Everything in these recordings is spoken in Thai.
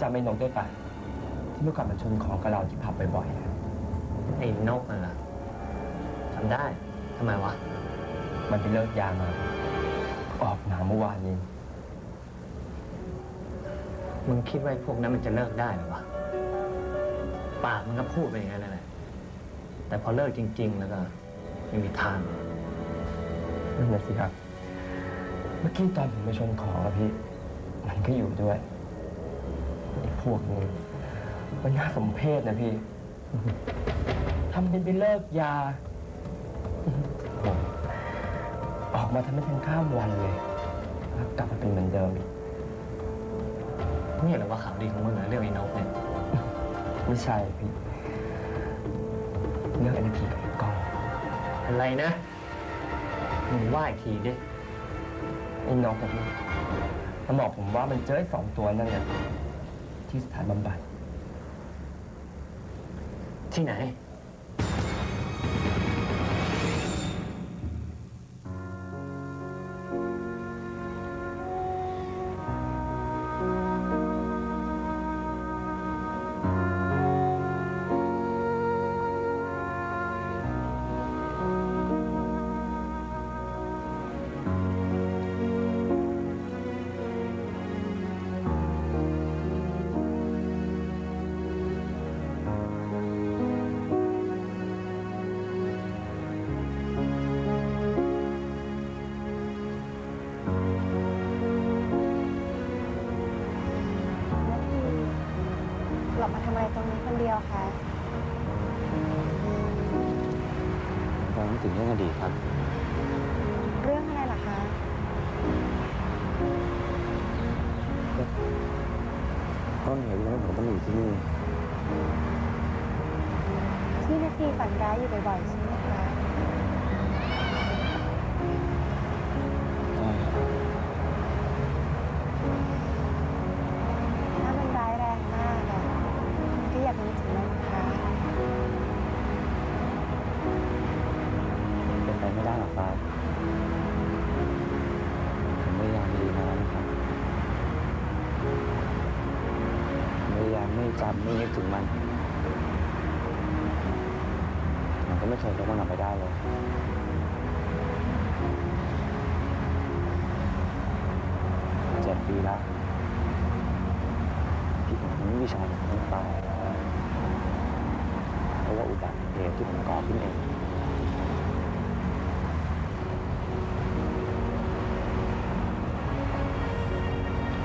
จำไอ้นกได้ปะที่เมื่อก่อนมันชนของกับเราที่ผับบ่อยๆอะ ไอ้นกนั่นแหละจำได้ทำไมวะ มันไปเลิกยามา ออกหนาเมื่อวานนี้ มึงคิดว่าไอ้พวกนั้นมันจะเลิกได้หรือวะปากมันก็พูดไปอย่างนั้นแหละแต่พอเลิกจริง ๆ แล้วก็ไม่มีทาง นั่นแหละสิครับ เมื่อกี้ตอนผมไปชนของอะพี่ มันก็อยู่ด้วยไอ้พวกนี้มันน่าสมเพชนะพี่ ทำเป็นไปเลิกยาผมออกมาทำไม่ทันข้ามวันเลยแล้วกลับมาเป็นเหมือนเดิมอีก นี่แหละว่าข่าวดีของมึงนะเรื่องไอ้นกเนี่ย ไม่ใช่พี่ เรื่องไอ้นาทีกับไอ้กล้อง อะไรนะมึงว่าอีกทีดิ ไอ้นกกับพี่มันบอกผมว่ามันเจอไอ้2 ตัวนั่นแหละที่สถานบำบัด ที่ไหน หลบมาทำอะไรตรงนี้คนเดียวคะ ผมถึงเรื่องอดีตครับ เรื่องอะไรล่ะคะ ต้นเหตุที่ทำให้ผมต้องอยู่ที่นี่ ที่นาทีฝันร้ายอยู่บ่อยๆใช่ไหมคะ ใช่ครับ ถ้ามันร้ายแรงมากอะมันก็อย่าไปนึกถึงมันนะคะ เป็นไปไม่ได้หรอกครับผมพยายามดีมาแล้วนะครับผมพยายามไม่จำไม่นึกถึงมันก็ไม่เคยลบมันออกไปได้เลย7 ปีแล้วที่ผมไม่มีชายคนตายเพราะว่าอุบัติเหตุที่ผมก่อขึ้นเอง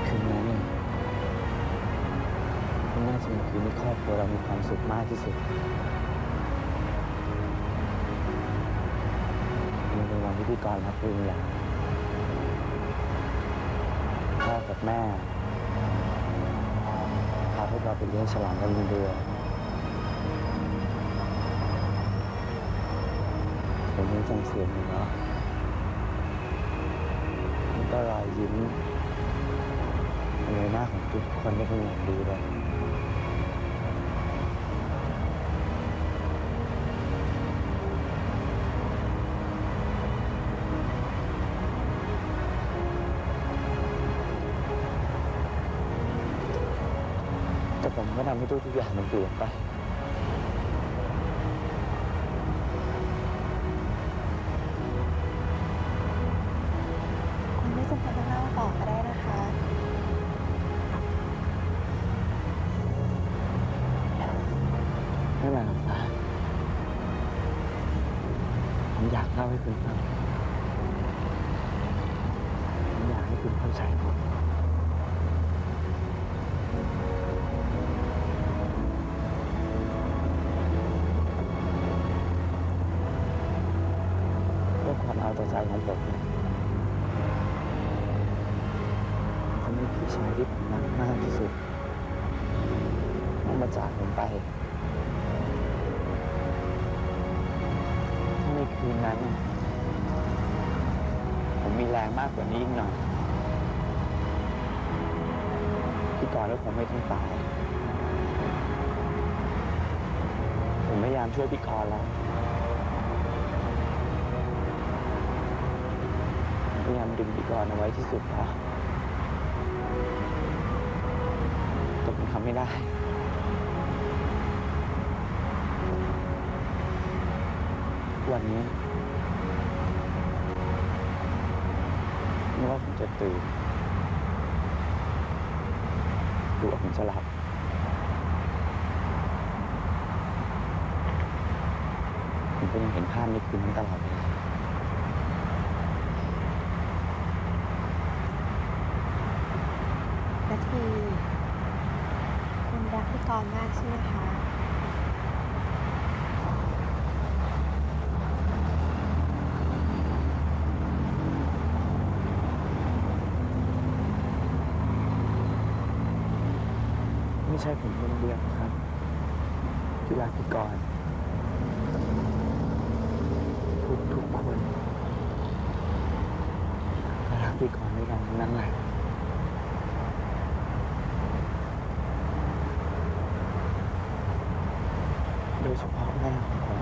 คืนนั้นเนี่ยมันน่าจะเป็นคืนที่ครอบครัวเรามีความสุขมากที่สุดมันเป็นวันที่พี่กรณ์รับปริญญาพ่อกับแม่พาพวกเราไปเลี้ยงฉลองกันบนเรือผมยังจำเสียงอยู่เนาะมันก็รอยยิ้มในหน้าของทุกคนได้เป็นอย่างดีเลยแต่ผมก็ทำให้ทุกอย่างมันเปลี่ยนไป คุณไม่จำเป็นต้องเล่าต่อก็ได้นะคะ ไม่เป็นไรหรอกฟ้าผมอยากเล่าให้คุณฟังผมอยากให้คุณเข้าใจผมเรื่องความเอาแต่ใจของผมเนี่ยทำให้พี่ชายที่ผมรักมากที่สุดต้องมาจากผมไป ถ้าในคืนนั้นน่ะผมมีแรงมากกว่านี้อีกหน่อยพี่กรณ์และผมไม่ต้องตาย ผมพยายามช่วยพี่กรณ์แล้วพยายามดึงพี่กรณ์เอาไว้ที่สุดแล้วแต่ผมท ไม่ได้ วันนี้ไม่ว่าผมจะตื่นหรือว่าผมจะหลับผมก็ยังเห็นภาพในคืนนั้นตลอดเวลา นาทีคุณรักพี่กรณ์มากใช่ไหมคะ ไม่ใช่ผมคนเดียวครับที่รักพี่กรณ์ทุกคนก็รักพี่กรณ์ด้วยกันทั้งนั้นแหละโดยเฉพาะแม่ของผม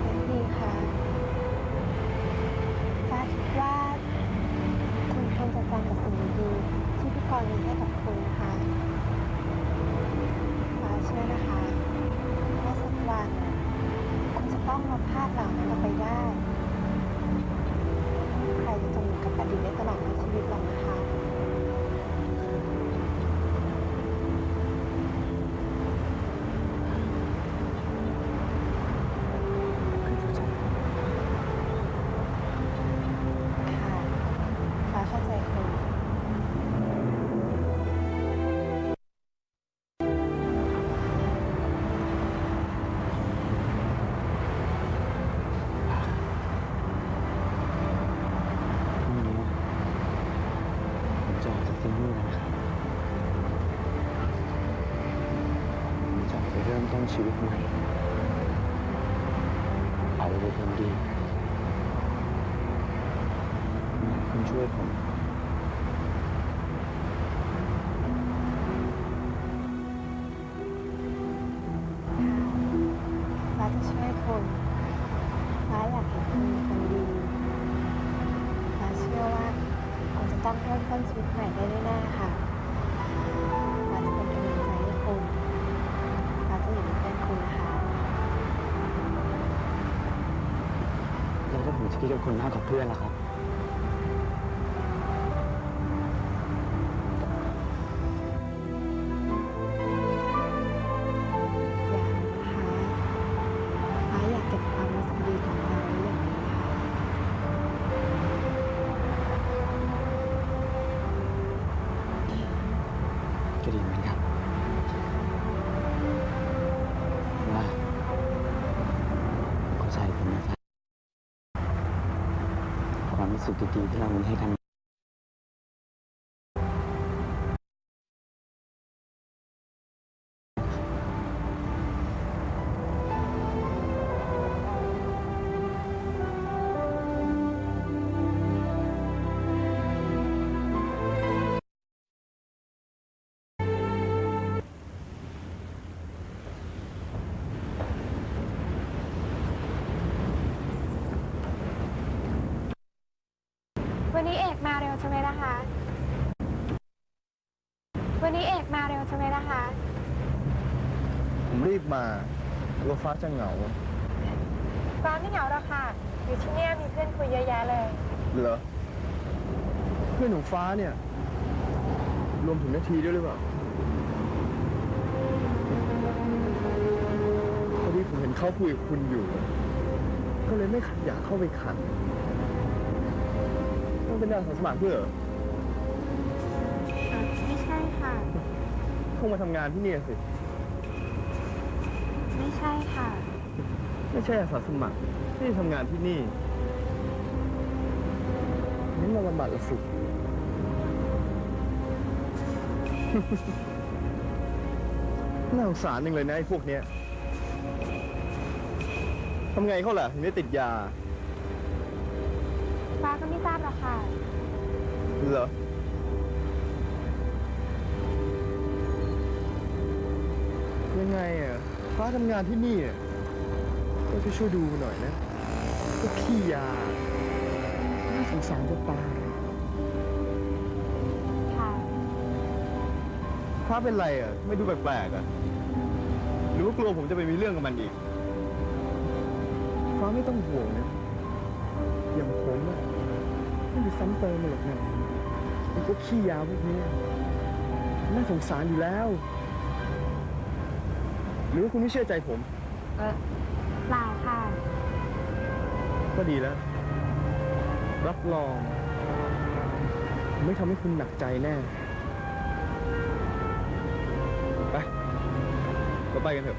นาทีคะฟ้าคิดว่าคุณควรจะจำกับสิ่งดีๆที่พี่กรณ์มีให้กับคุณนะคะฟ้าเชื่อนะคะว่าสักวันคุณจะต้องลบภาพเหล่านั้นออกไปได้ไม่มีใครจะจมอยู่กับอดีตได้ตลอดทั้งชีวิตหรอกนะคะ คือเข้าใจผม ค่ะฟ้าเข้าใจคุณ พรุ่งนี้ผมจะออกจากที่นี่แล้วนะครับผมจะออกไปเริ่มต้นชีวิตใหม่เอาไปเป็นคนดีอยากให้คุณช่วยผม ฟ้าจะช่วยคุณฟ้าอยากเห็นคุณเป็นคนดีฟ้าเชื่อว่าคุณจะต้องเริ่มต้นชีวิตใหม่ได้แน่ๆค่ะฟ้าจะเป็นกำลังใจให้คุณฟ้าจะอยู่เป็นเพื่อนคุณนะคะ แล้วถ้าผมจะคิดกับคุณมากกว่าเพื่อนล่ะครับ อย่านะคะฟ้าอยากเก็บความรู้สึกดีของเราไว้อย่างนี้ค่ะ ก็ดีเหมือนกันว่าเข้าใจผมนะครับความรู้สึกดีๆที่เรามีให้กัน วันนี้เอกมาเร็วใช่ไหมนะคะ วันนี้เอกมาเร็วใช่ไหมนะคะ ผมรีบมากลัวฟ้าจะเหงา ฟ้าไม่เหงาหรอกค่ะ อยู่ที่เนี่ยมีเพื่อนคุยเยอะแยะเลย เหรอ เพื่อนของฟ้าเนี่ย รวมถึงนาทีด้วยหรือเปล่าพอดีผมเห็นเขาคุยกับคุณอยู่ ก็เลยไม่อยากเข้าไปขัดต้องเป็นอาสาสมัครเพื่อเหรอ ไม่ใช่ค่ะ คงมาทำงานที่นี่สิ ไม่ใช่ค่ะ ไม่ใช่อาสาสมัครไม่ได้ทำงานที่นี่นี่มาบำบัดละสิ น่าสงสารนึงเลยนะไอ้พวกเนี้ยทำไงเขาล่ะถึงได้ติดยา ฟ้าก็ไม่ทราบหรอกค่ะ เหรอ ไงอ่ะฟ้าทำงานที่นี่อ่ะก็ช่วยดูมันหน่อยนะก็ขี้ยาน่าสงสารจะตาย ค่ะ ฟ้าเป็นไรอ่ะไม่ดูแปลกๆอ่ะหรือว่ากลัวผมจะไปมีเรื่องกับมันอีกฟ้าไม่ต้องห่วงนะอย่างผมอ่ะไม่มีซ้ำเติมมันหรอกนะไอ้พวกขี้ยาพวกนี้น่าสงสารอยู่แล้ว หรือว่าคุณไม่เชื่อใจผม เปล่าค่ะ ก็ดีแล้ว รับรอง ไม่ทำให้คุณหนักใจแน่ ไปเราไปกันเถอะ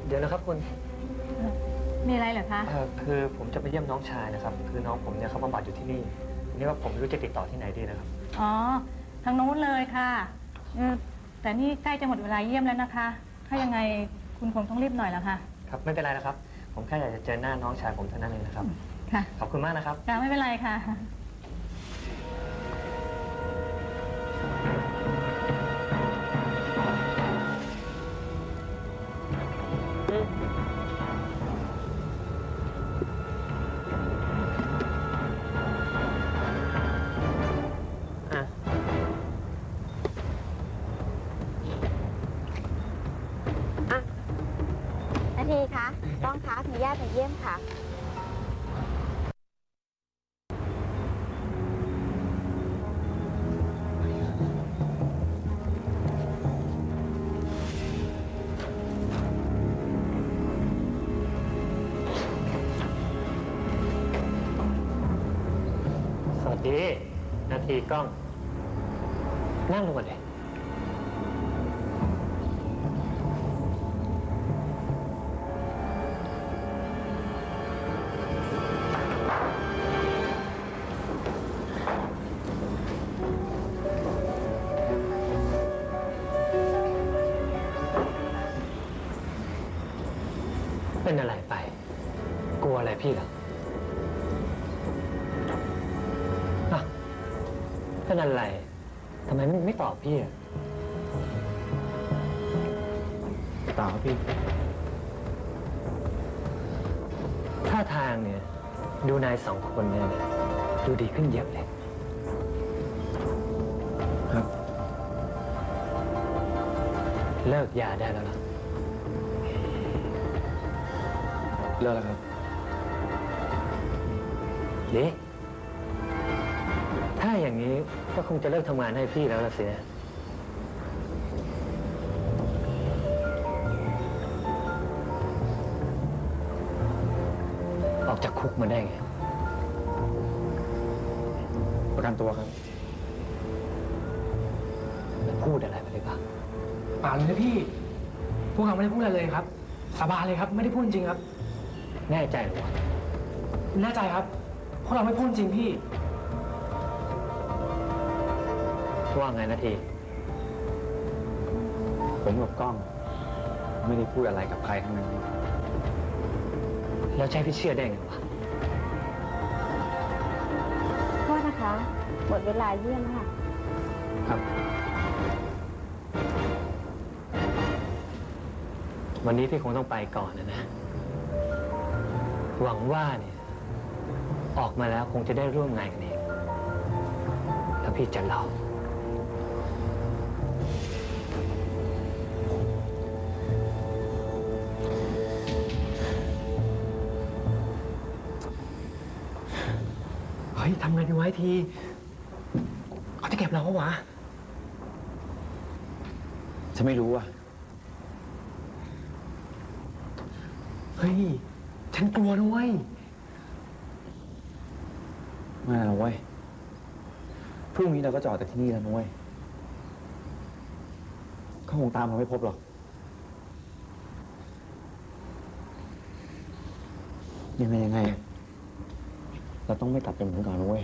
เดี๋ยวนะครับคุณ มีอะไรเหรอคะ คือผมจะไปเยี่ยมน้องชายนะครับ คือน้องผมเนี่ยเขาบำบัดอยู่ที่นี่ทีนี้ว่าผมไม่รู้จะติดต่อที่ไหนดีนะครับ อ๋อ ทางโน้นเลยค่ะแต่นี่ใกล้จะหมดเวลาเยี่ยมแล้วนะคะ ถ้ายังไงคุณคงต้องรีบหน่อยแล้วค่ะ ครับไม่เป็นไรนะครับ ผมแค่อยากจะเจอหน้าน้องชายผมเท่านั้นเองนะครับ ค่ะ ขอบคุณมากนะครับ ค่ะไม่เป็นไรค่ะ นาทีคะต้องคะมีญาติมาเยี่ยมค่ะ สวัสดีนาทีกล้อง นั่งลงก่อนเลยเป็นอะไรไป กลัวอะไรพี่เหรออ่ะเป็นอะไร ทำไมไม่ตอบพี่อ่ะ ตาพี่ ท่าทางเนี่ย ดูนายสองคนเนี่ยดูดีขึ้นเยอะเลย ครับ เลิกยาได้แล้วล่ะ เลิกแล้วครับ ดีถ้าอย่างนี้ก็คงจะเลิกทำงานให้พี่แล้วล่ะสินะออกจากคุกมาได้ไง ประกันตัวครับ แล้วพูดอะไรไปเลยปะ เปล่าเลยนะพี่ พวกเราไม่ได้พูดอะไรเลยครับ สาบานเลยครับ ไม่ได้พูดจริงครับ แน่ใจเหรอวะ แน่ใจครับ พวกเราไม่พูดจริงพี่ ว่าไงนาที ผมกับกล้อง ไม่ได้พูดอะไรกับใครทั้งนั้น แล้วใช้พี่เชื่อได้ไงวะ โทษนะคะ หมดเวลาเยี่ยมค่ะ ครับ วันนี้พี่คงต้องไปก่อนนะ พ หวังว่าเนี่ยออกมาแล้วคงจะได้ร่วมงานกันเองแล้วพี่จะเล่า เฮ้ยทำไงดีไว้ทีเขาจะเก็บเราปะวะ ฉันไม่รู้อ่ะ เฮ้ย ฉันกลัวนะเว้ย ไม่หรอกเว้ย พรุ่งนี้เราก็จะออกจากที่นี่แล้วนะเว้ยเขาคงตามเราไม่พบหรอก ยังไง เราต้องไม่กลับไปเหมือนก่อนนะเว้ย